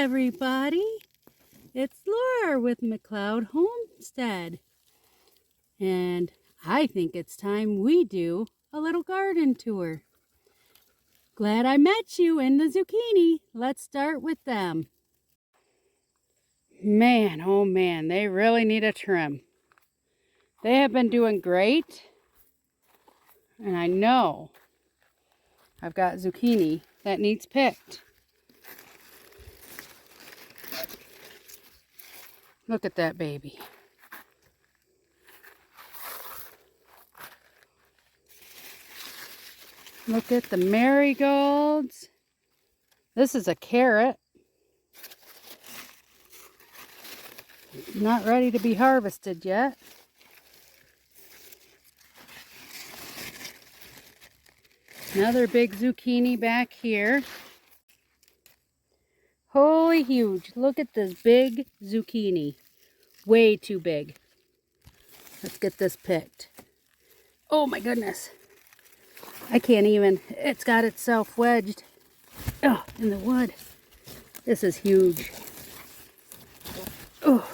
everybody. It's Laura with McLeod Homestead. And I think it's time we do a little garden tour. Glad I met you in the zucchini. Let's start with them. Man, oh man, they really need a trim. They have been doing great. And I know I've got zucchini that needs picked. Look at that baby. Look at the marigolds. This is a carrot. Not ready to be harvested yet. Another big zucchini back here. Holy huge. Look at this big zucchini. Way too big. Let's get this picked. Oh my goodness. I can't even. It's got itself wedged in the wood. This is huge. Oh.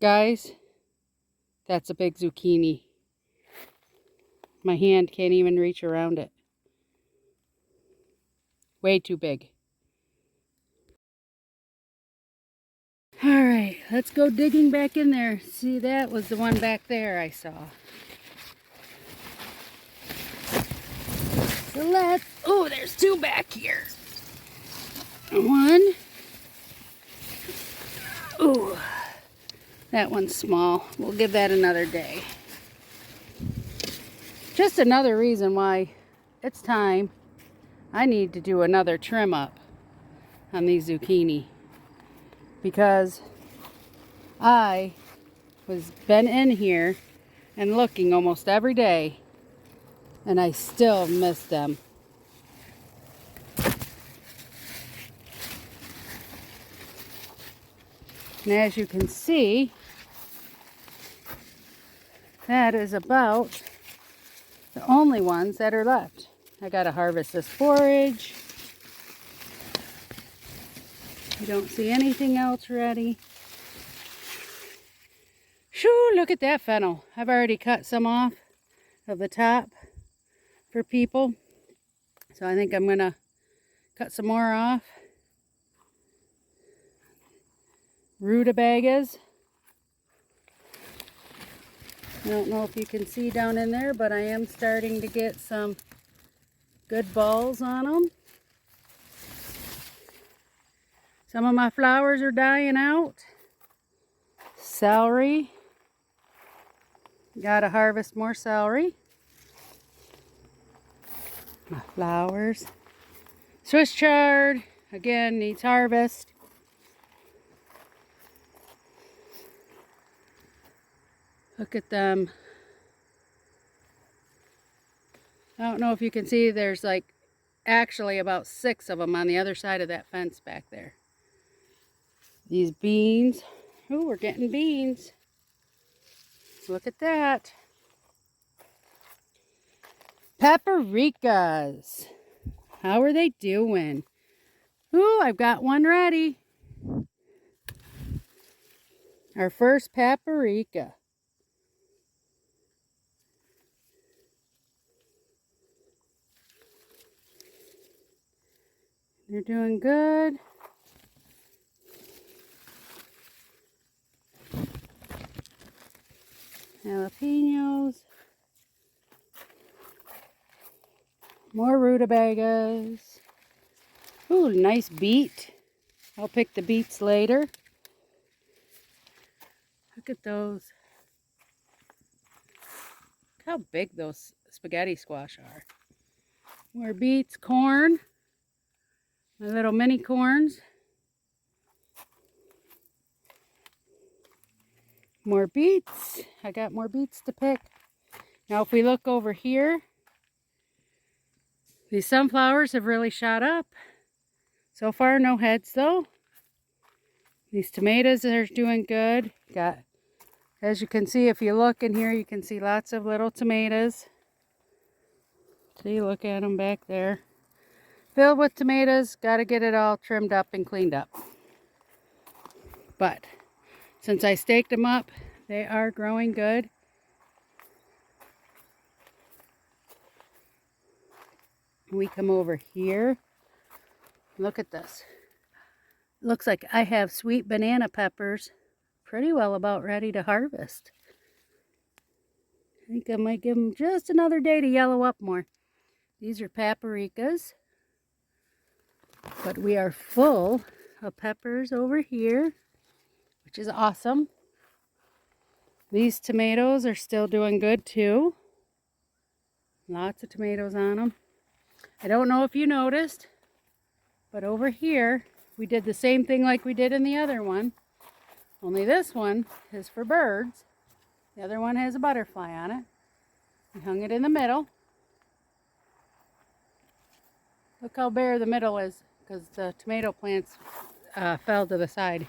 Guys, that's a big zucchini. My hand can't even reach around it. Way too big. All right, let's go digging back in there. See, that was the one back there I saw. So oh, there's two back here. One. Oh, that one's small. We'll give that another day. Just another reason why it's time I need to do another trim up on these zucchini. Because I was been in here and looking almost every day, and I still miss them. And as you can see, that is about the only ones that are left. I gotta harvest this forage. I don't see anything else ready. Shoo, look at that fennel. I've already cut some off of the top for people. So I think I'm gonna cut some more off. Rutabagas. I don't know if you can see down in there, but I am starting to get some good balls on them. Some of my flowers are dying out. Celery. Gotta harvest more celery. My flowers. Swiss chard, again, needs harvest. Look at them. I don't know if you can see, there's like actually about 6 of them on the other side of that fence back there. These beans. Oh, we're getting beans. Look at that. Paprikas. How are they doing? Ooh, I've got one ready. Our first paprika. They're doing good. Jalapenos. More rutabagas. Ooh, nice beet. I'll pick the beets later. Look at those. Look how big those spaghetti squash are. More beets, corn. My little mini corns. More beets. I got more beets to pick. Now if we look over here, these sunflowers have really shot up. So far no heads though. These tomatoes are doing good. Got As you can see, if you look in here, you can see lots of little tomatoes. See, look at them back there. Filled with tomatoes. Got to get it all trimmed up and cleaned up. But since I staked them up, they are growing good. We come over here. Look at this. Looks like I have sweet banana peppers pretty well about ready to harvest. I think I might give them just another day to yellow up more. These are paprikas. But we are full of peppers over here, which is awesome. These tomatoes are still doing good too. Lots of tomatoes on them. I don't know if you noticed, but over here we did the same thing like we did in the other one. Only this one is for birds. The other one has a butterfly on it. We hung it in the middle. Look how bare the middle is because the tomato plants fell to the side.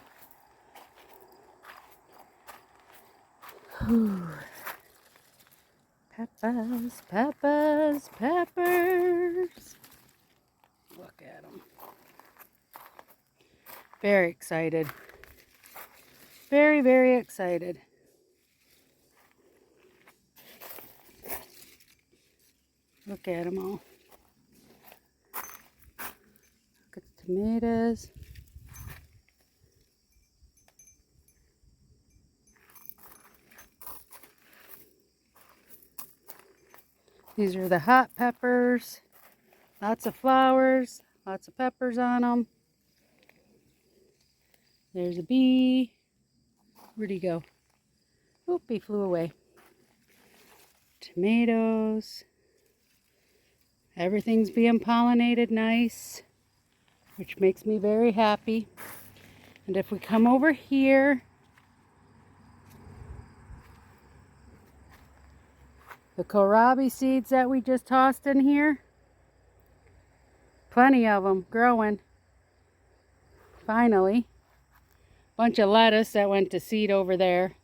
Whew. Peppers, peppers, peppers. Look at them. Very excited. Very, very excited. Look at them all. Look at the tomatoes. These are the hot peppers. Lots of flowers, lots of peppers on them. There's a bee. Where'd he go? Oop, he flew away. Tomatoes. Everything's being pollinated nice, which makes me very happy. And if we come over here, the kohlrabi seeds that we just tossed in here, plenty of them growing. Finally. Bunch of lettuce that went to seed over there.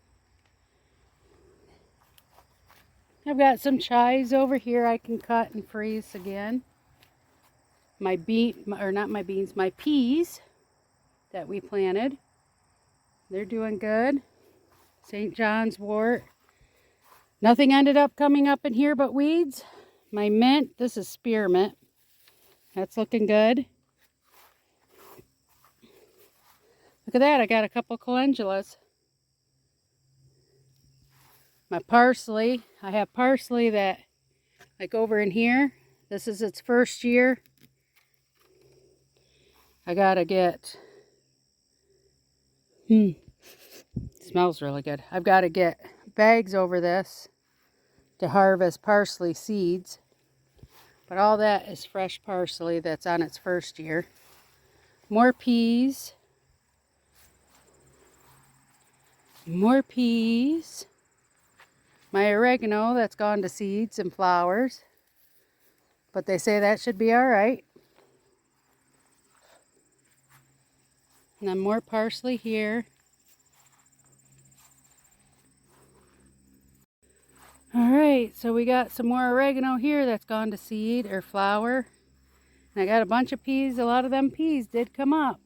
I've got some chives over here I can cut and freeze again. My peas that we planted. They're doing good. St. John's wort. Nothing ended up coming up in here but weeds. My mint, this is spearmint. That's looking good. Look at that, I got a couple calendulas. My parsley, I have parsley that, like over in here, this is its first year. I gotta get, smells really good. I've got to get bags over this to harvest parsley seeds. But all that is fresh parsley that's on its first year. More peas. More peas. My oregano that's gone to seeds and flowers. But they say that should be alright. And then more parsley here. Alright, so we got some more oregano here that's gone to seed or flower. And I got a bunch of peas. A lot of them peas did come up.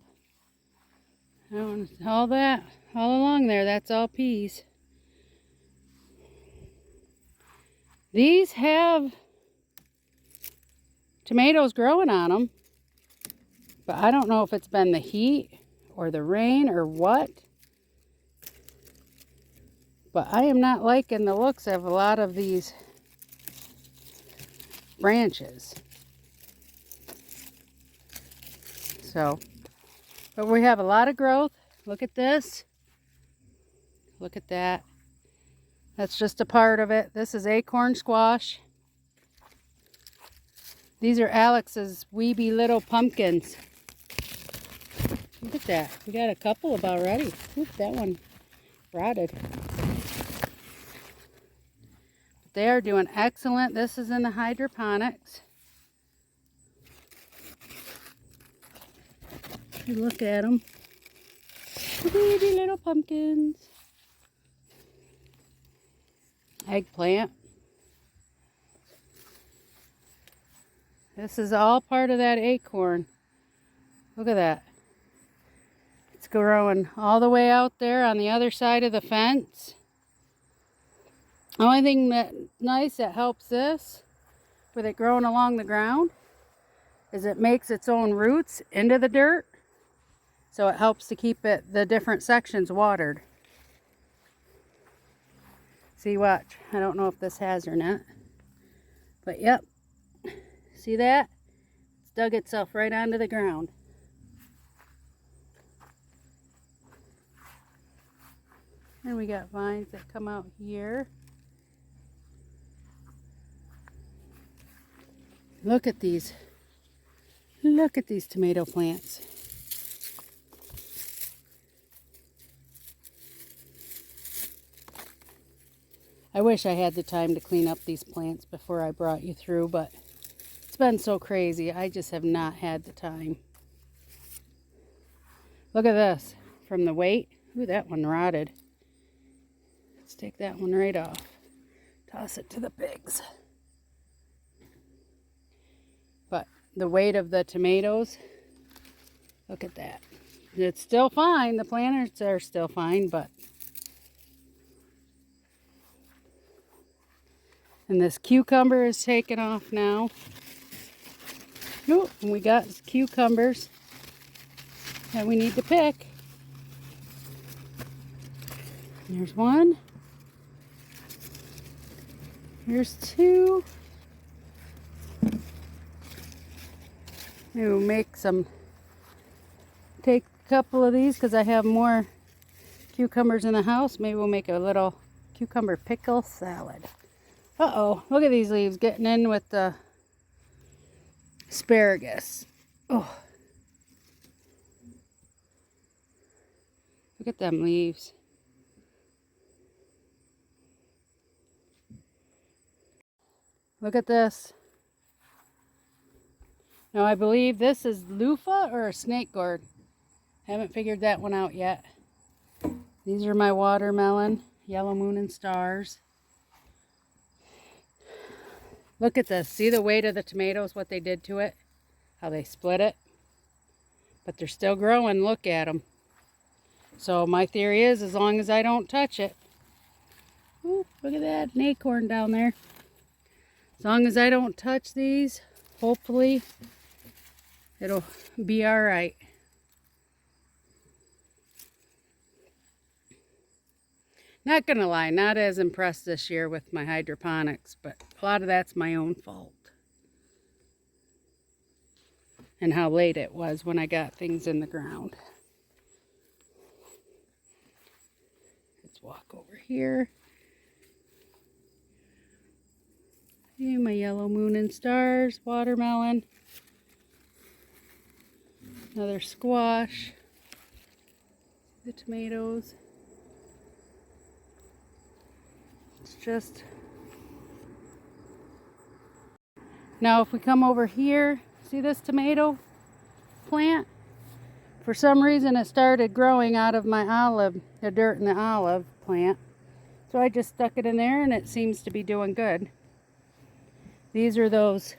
All that, all along there, that's all peas. These have tomatoes growing on them. But I don't know if it's been the heat or the rain or what. But I am not liking the looks of a lot of these branches. So, but we have a lot of growth. Look at this. Look at that. That's just a part of it. This is acorn squash. These are Alex's weeby little pumpkins. Look at that. We got a couple of already. Oop, that one rotted. They are doing excellent. This is in the hydroponics. Look at them. Baby little pumpkins. eggplant. This is all part of that acorn. Look at that. It's growing all the way out there on the other side of the fence. The only thing that helps this with it growing along the ground is it makes its own roots into the dirt. So it helps to keep the different sections watered. See, watch. I don't know if this has or not. But yep. See that? It's dug itself right onto the ground. And we got vines that come out here. Look at these. Look at these tomato plants. I wish I had the time to clean up these plants before I brought you through, but it's been so crazy. I just have not had the time. Look at this. From the weight. Ooh, that one rotted. Let's take that one right off. Toss it to the pigs. But the weight of the tomatoes, look at that. It's still fine. The planters are still fine, but... And this cucumber is taken off now. Oh, and we got cucumbers that we need to pick. There's one. Here's two. Maybe we'll make some, take a couple of these because I have more cucumbers in the house. Maybe we'll make a little cucumber pickle salad. Uh-oh, look at these leaves getting in with the asparagus. Oh, look at them leaves. Look at this. Now I believe this is loofah or a snake gourd. Haven't figured that one out yet. These are my watermelon, yellow moon and stars. Look at this. See the weight of the tomatoes, what they did to it? How they split it? But they're still growing. Look at them. So my theory is as long as I don't touch it. Ooh, look at that. An acorn down there. As long as I don't touch these, hopefully it'll be all right. Not gonna lie, not as impressed this year with my hydroponics, but a lot of that's my own fault. And how late it was when I got things in the ground. Let's walk over here. And my yellow moon and stars, watermelon. Another squash. The tomatoes. It's just... Now if we come over here, see this tomato plant? For some reason it started growing out of my olive, the dirt in the olive plant. So I just stuck it in there and it seems to be doing good. These are those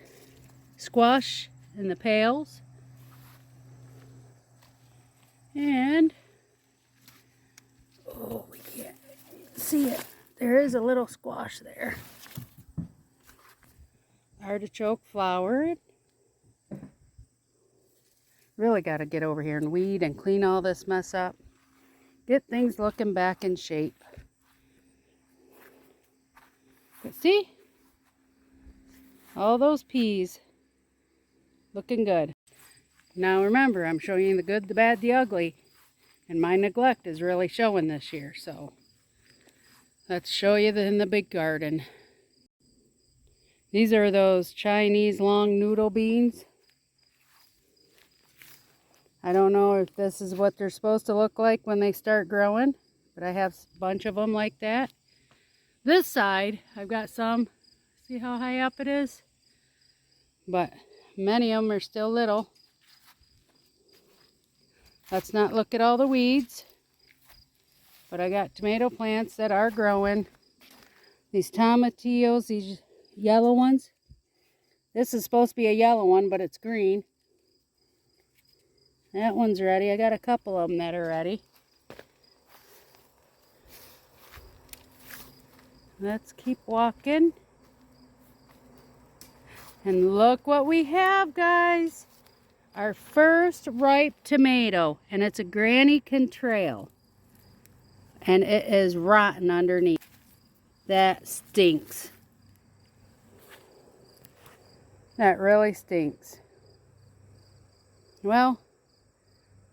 squash in the pails. And, oh, we can't see it. There is a little squash there. Artichoke flower. Really got to get over here and weed and clean all this mess up. Get things looking back in shape. But see? All those peas looking good. Now remember, I'm showing you the good, the bad, the ugly. And my neglect is really showing this year. So let's show you in the big garden. These are those Chinese long noodle beans. I don't know if this is what they're supposed to look like when they start growing, but I have a bunch of them like that. This side, I've got some. See how high up it is? But many of them are still little. Let's not look at all the weeds. But I got tomato plants that are growing. These tomatillos, these yellow ones. This is supposed to be a yellow one, but it's green. That one's ready. I got a couple of them that are ready. Let's keep walking. And look what we have, guys. Our first ripe tomato. And it's a Granny Contrail. And it is rotten underneath. That stinks. That really stinks. Well,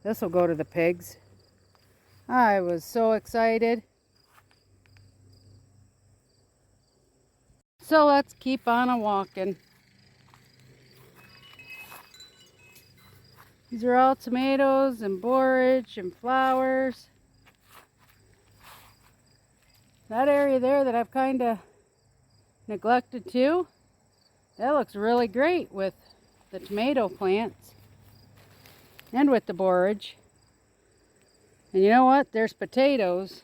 this will go to the pigs. I was so excited. So let's keep on a walking. These are all tomatoes and borage and flowers. That area there that I've kind of neglected too, that looks really great with the tomato plants and with the borage. And you know what? There's potatoes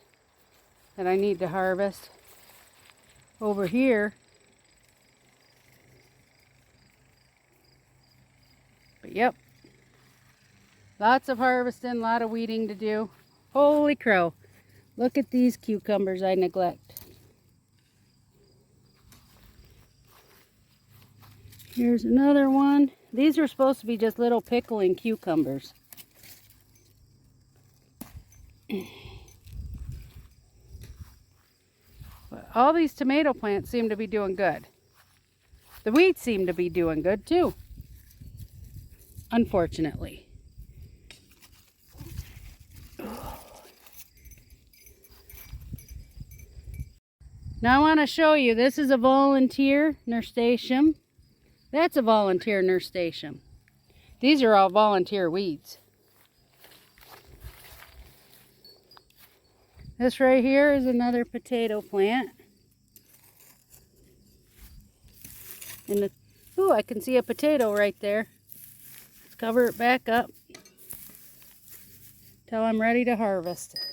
that I need to harvest over here. But yep, lots of harvesting, a lot of weeding to do. Holy crow, look at these cucumbers I neglect. Here's another one. These are supposed to be just little pickling cucumbers. But all these tomato plants seem to be doing good. The weeds seem to be doing good too, unfortunately. Now I want to show you, this is a volunteer nasturtium. That's a volunteer nasturtium. These are all volunteer weeds. This right here is another potato plant. And ooh, I can see a potato right there. Let's cover it back up till I'm ready to harvest it.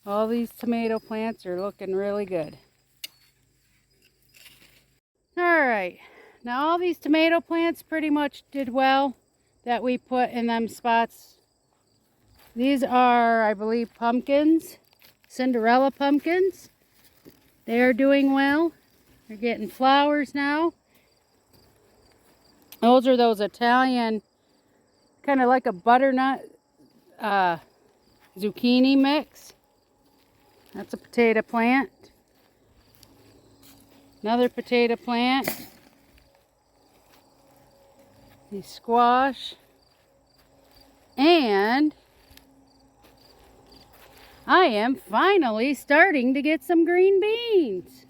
All these tomato plants are looking really good. Alright, now all these tomato plants pretty much did well that we put in them spots. These are, I believe, pumpkins, Cinderella pumpkins. They are doing well. They're getting flowers now. Those are those Italian, kind of like a butternut zucchini mix. That's a potato plant. Another potato plant. The squash. And I am finally starting to get some green beans.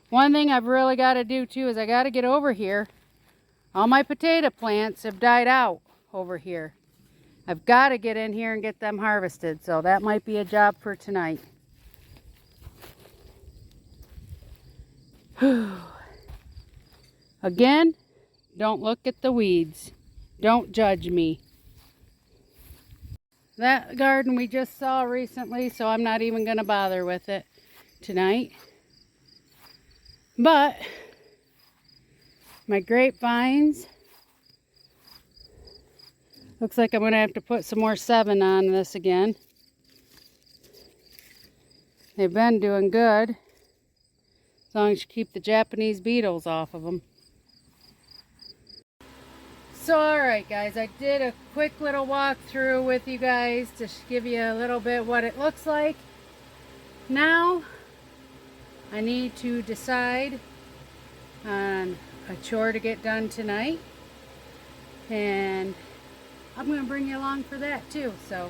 One thing I've really got to do too is I got to get over here. All my potato plants have died out over here. I've got to get in here and get them harvested, so that might be a job for tonight. Again, don't look at the weeds. Don't judge me. That garden we just saw recently, so I'm not even going to bother with it tonight. But my grapevines, looks like I'm going to have to put some more 7 on this again. They've been doing good, as long as you keep the Japanese beetles off of them. So alright guys, I did a quick little walkthrough with you guys to give you a little bit what it looks like. Now I need to decide on a chore to get done tonight, and I'm going to bring you along for that too. So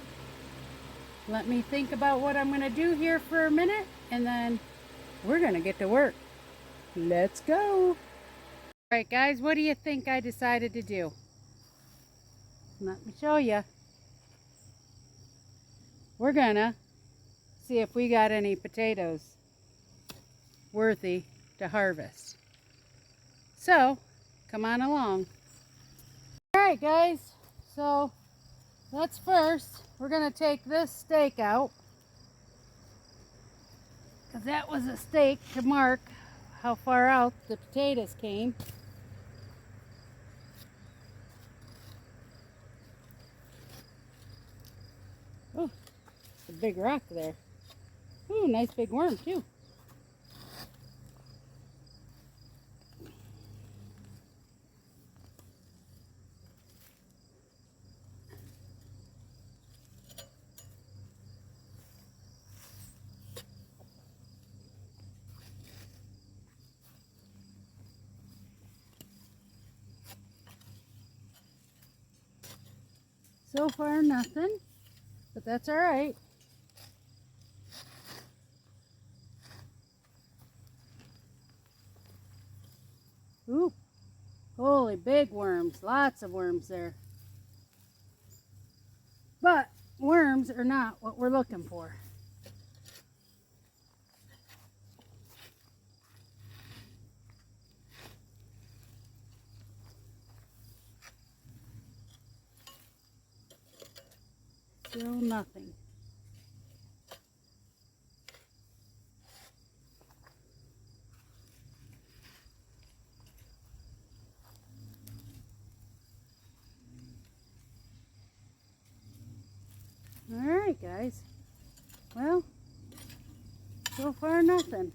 let me think about what I'm going to do here for a minute, and then we're going to get to work. Let's go. Alright guys, what do you think I decided to do? Let me show you. We're going to see if we got any potatoes worthy to harvest. So come on along. Alright guys, So let's first, we're going to take this stake out, because that was a stake to mark how far out the potatoes came. Oh, it's a big rock there. Ooh, nice big worm too. So far nothing, but that's all right. Ooh, holy big worms, lots of worms there. But worms are not what we're looking for. Still nothing. All right, guys. Well, so far nothing.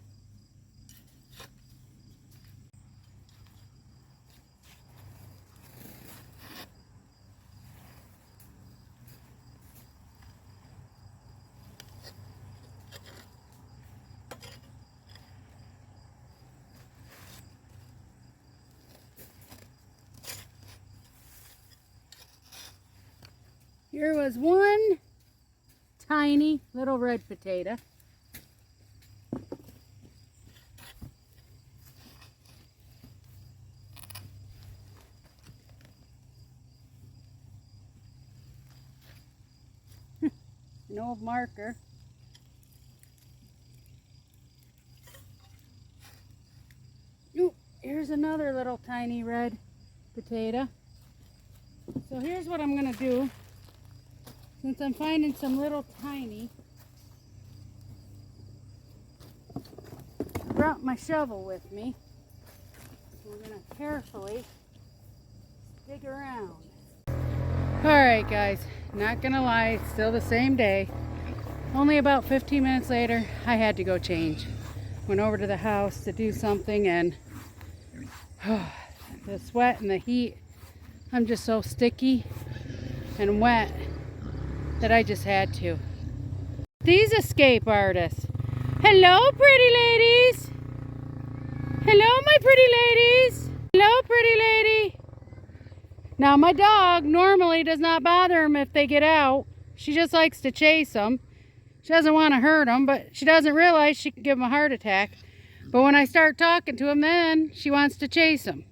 Here was one tiny little red potato. An old marker. Ooh, here's another little tiny red potato. So here's what I'm going to do. Since I'm finding some little tiny, I brought my shovel with me. We're going to carefully dig around. Alright guys, not going to lie, it's still the same day. Only about 15 minutes later, I had to go change. Went over to the house to do something, and the sweat and the heat, I'm just so sticky and wet that I just had to. These escape artists. Hello, pretty ladies. Hello, my pretty ladies. Hello, pretty lady. Now, my dog normally does not bother them if they get out. She just likes to chase them. She doesn't want to hurt them, but she doesn't realize she can give them a heart attack. But when I start talking to them, then she wants to chase them.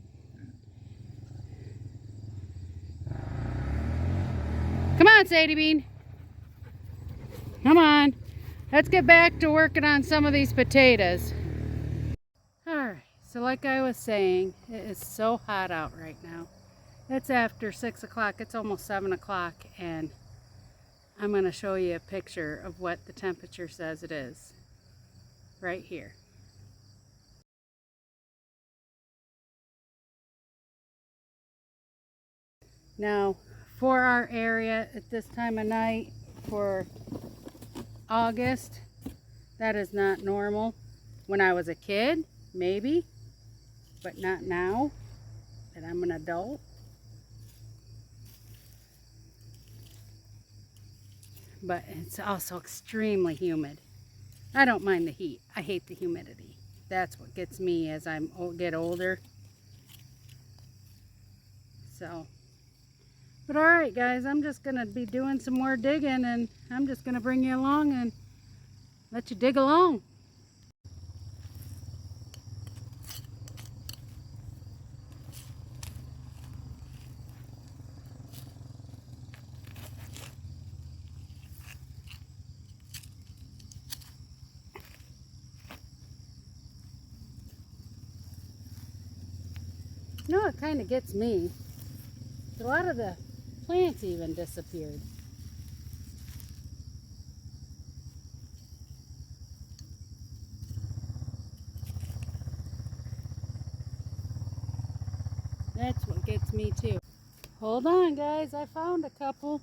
Come on, Sadie Bean. Come on. Let's get back to working on some of these potatoes. Alright, so like I was saying, it is so hot out right now. It's after 6 o'clock. It's almost 7 o'clock, and I'm going to show you a picture of what the temperature says it is. Right here. Now, for our area at this time of night, for August, that is not normal. When I was a kid, maybe, but not now that I'm an adult. But it's also extremely humid. I don't mind the heat. I hate the humidity. That's what gets me as I get older. So, but all right, guys, I'm just going to be doing some more digging, and I'm just going to bring you along and let you dig along. You know what kind of gets me? A lot of the plants even disappeared. That's what gets me too. Hold on, guys, I found a couple.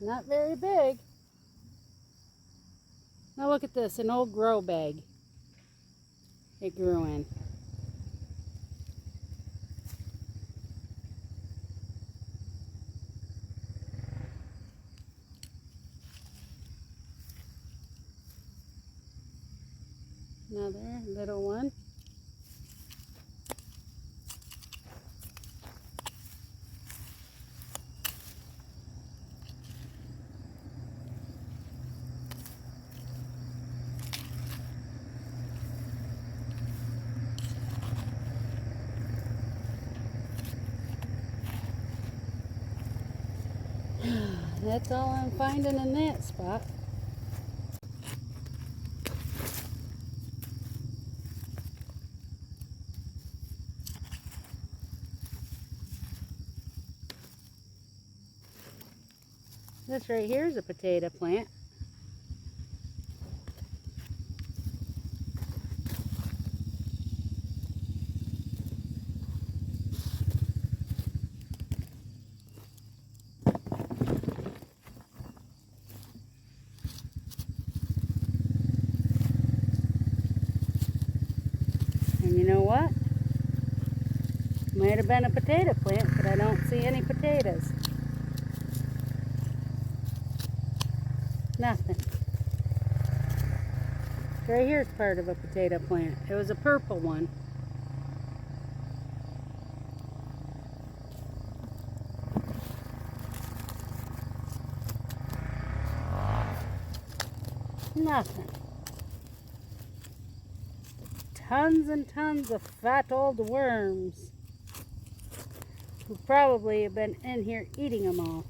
Not very big. Now look at this, an old grow bag it grew in. Another little one. That's all I'm finding in that spot. This right here is a potato plant. And you know what? Might have been a potato plant, but I don't see any potatoes. Nothing. Right here's part of a potato plant. It was a purple one. Nothing. Tons and tons of fat old worms who probably have been in here eating them all.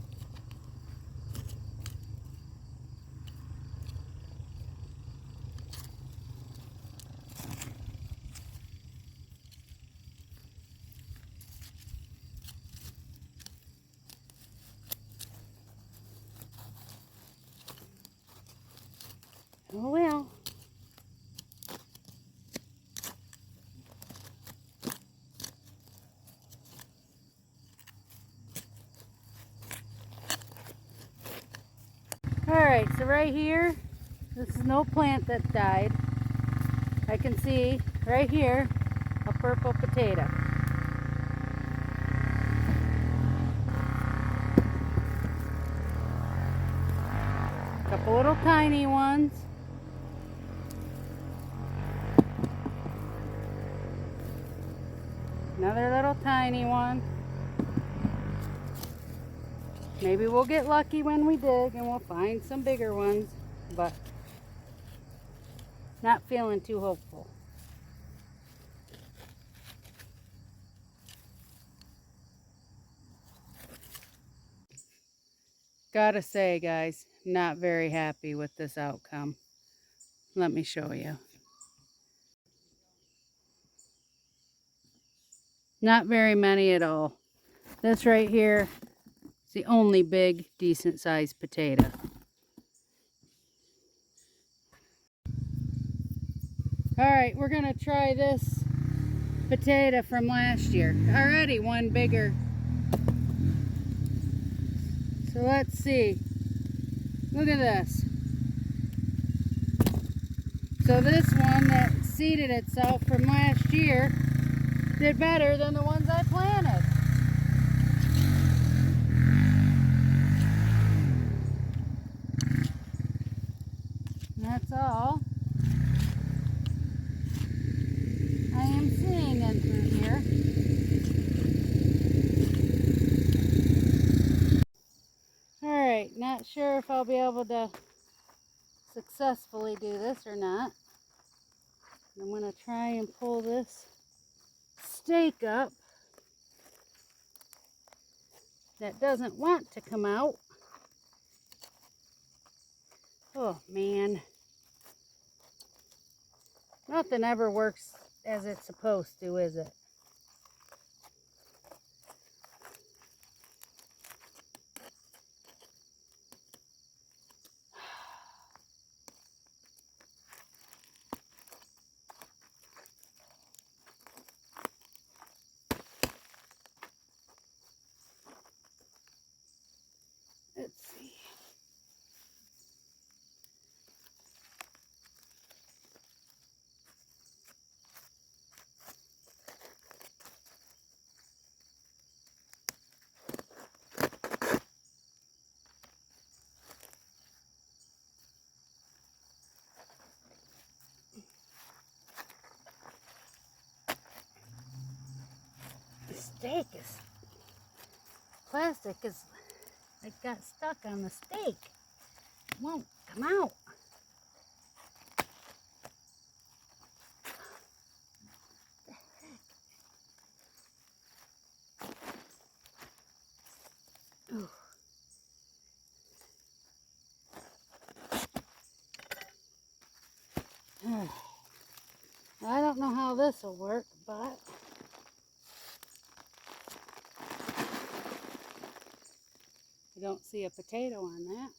Oh well. Alright, so right here, this is no plant that died. I can see right here a purple potato. A couple little tiny ones. Another little tiny one. Maybe we'll get lucky when we dig and we'll find some bigger ones, but not feeling too hopeful. Gotta say, guys, not very happy with this outcome. Let me show you. Not very many at all. This right here is the only big, decent sized potato. Alright, we're gonna try this potato from last year. Already one bigger. So let's see. Look at this. So this one that seeded itself from last year did better than the ones I planted. And that's all I am seeing in through here. Alright, not sure if I'll be able to successfully do this or not. I'm going to try and pull this stake up that doesn't want to come out. Oh man, nothing ever works as it's supposed to, is it? steak is, plastic is, it got stuck on the steak. It won't come out. Ooh. I don't know how this will work, but I don't see a potato on that.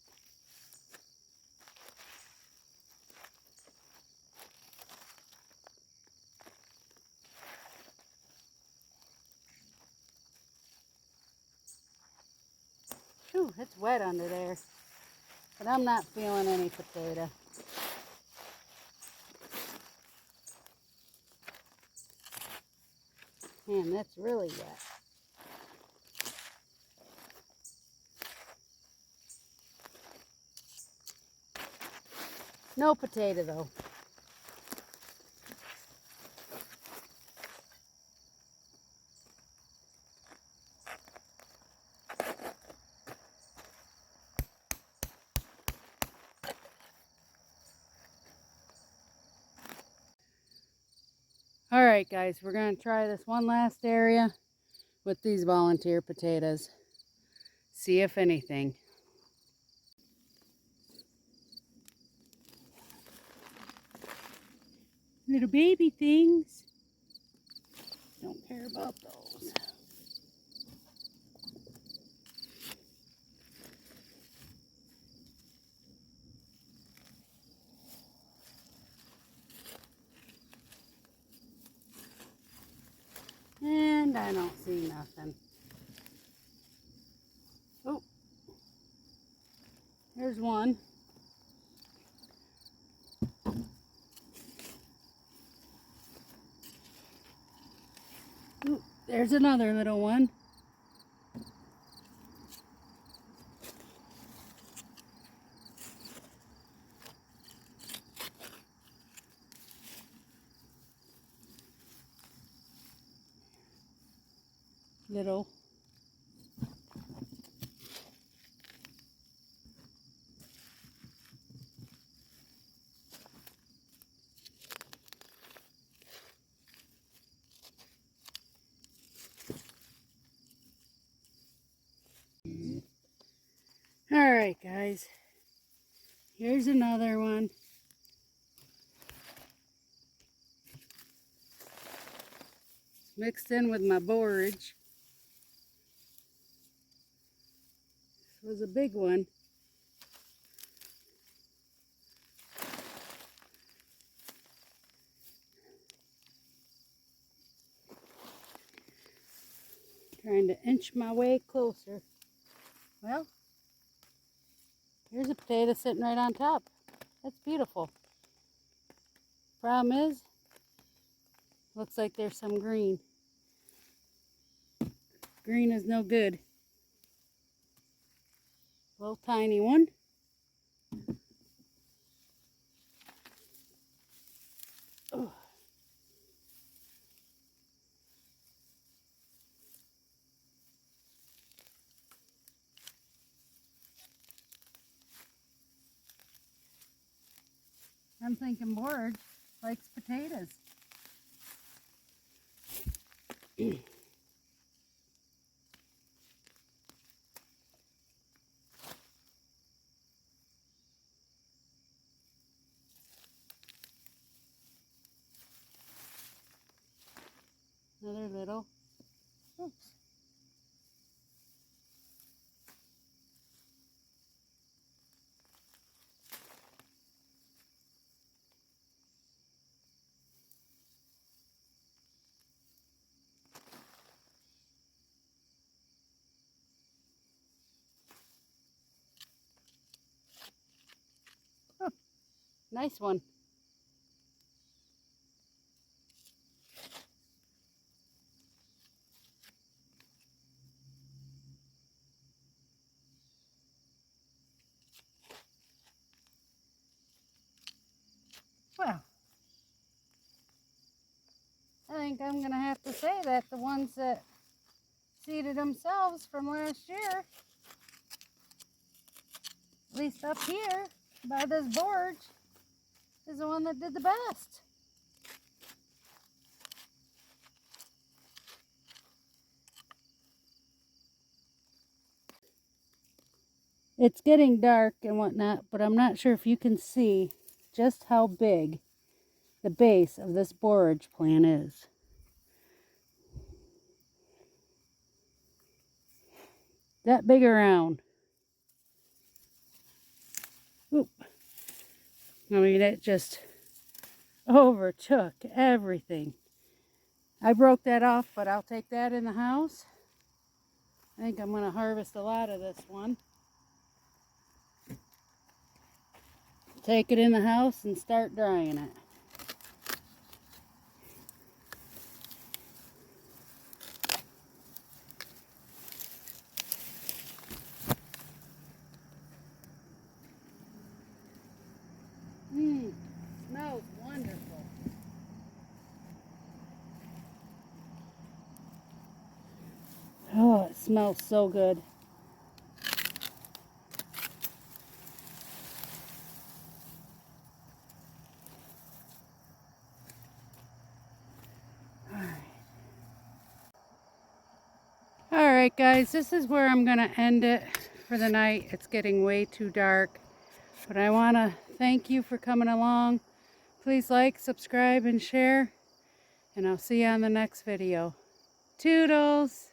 Whew, it's wet under there, but I'm not feeling any potato. Man, that's really wet. No potato though. All right, guys, we're going to try this one last area with these volunteer potatoes. See if anything. Little baby things. Don't care about those. And I don't see nothing. Oh, there's one. Ooh, there's another little one. Little. All right, guys. Here's another one. Mixed in with my borage. This was a big one. Trying to inch my way closer. Well, here's a potato sitting right on top. That's beautiful. Problem is, looks like there's some green. Green is no good. Little tiny one. Oh. I'm thinking borage likes potatoes. Another little. Oops. Oh, nice one. Well, I think I'm going to have to say that the ones that seeded themselves from last year. At least up here by this borage is the one that did the best. It's getting dark and whatnot, but I'm not sure if you can see just how big the base of this borage plant is. That big around. Oop. I mean, it just overtook everything. I broke that off, but I'll take that in the house. I think I'm going to harvest a lot of this one. Take it in the house and start drying it. Smells wonderful. Oh, it smells so good. Alright guys, this is where I'm going to end it for the night. It's getting way too dark. But I want to thank you for coming along. Please like, subscribe, and share. And I'll see you on the next video. Toodles!